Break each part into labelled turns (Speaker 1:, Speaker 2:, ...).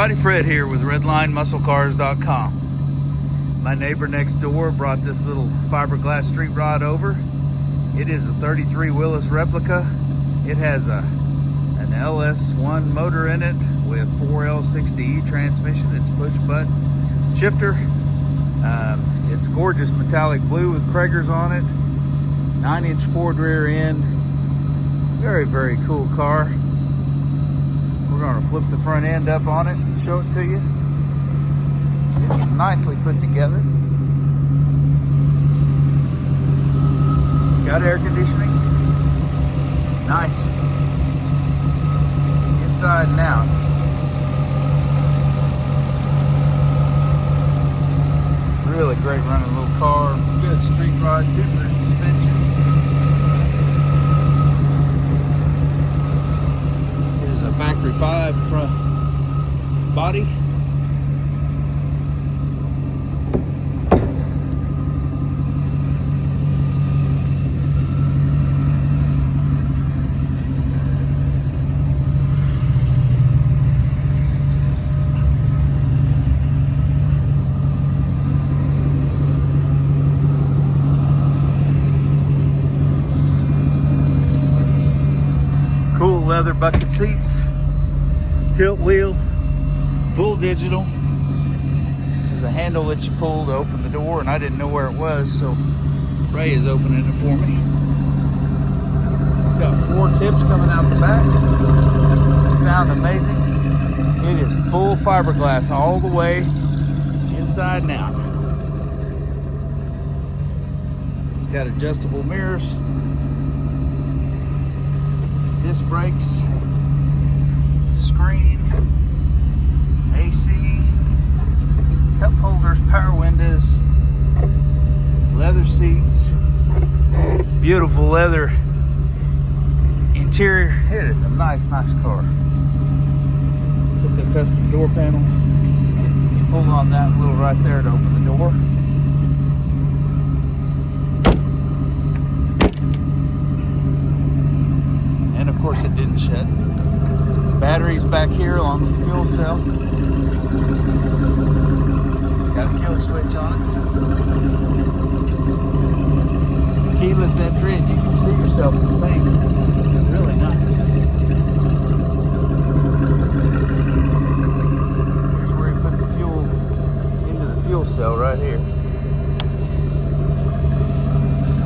Speaker 1: everybody, Fred here with RedlineMuscleCars.com. My neighbor next door brought this little fiberglass street rod over. It is a 33 Willis replica. It has an LS1 motor in it with 4L60E transmission. It's push button shifter. It's gorgeous metallic blue with Krager's on it. 9-inch Ford rear end. Very, very cool car. We're going to flip the front end up on it and show it to you. It's nicely put together. It's got air conditioning. Nice. Inside and out. Really great running little car. Good street rod, tubular suspension. Factory 5 front body. Cool leather bucket seats. Tilt wheel, full digital. There's a handle that you pull to open the door, and I didn't know where it was, so Ray is opening it for me. It's got 4 tips coming out the back. They sound amazing. It is full fiberglass all the way inside and out. It's got adjustable mirrors, disc brakes, screen, AC, cup holders, power windows, leather seats, beautiful leather interior. It is a nice car. Put the custom door panels. You pull on that little right there to open the door. And of course it didn't shut. Batteries back here along with the fuel cell. Got a kill switch on it. Keyless entry, and you can see yourself in the paint. Really nice. Here's where you put the fuel into the fuel cell right here.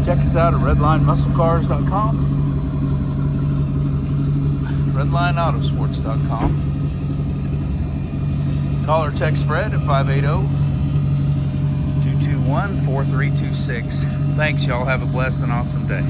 Speaker 1: Check us out at RedlineMuscleCars.com. RedlineAutosports.com. Call or text Fred at 580-221-4326. Thanks, y'all. Have a blessed and awesome day.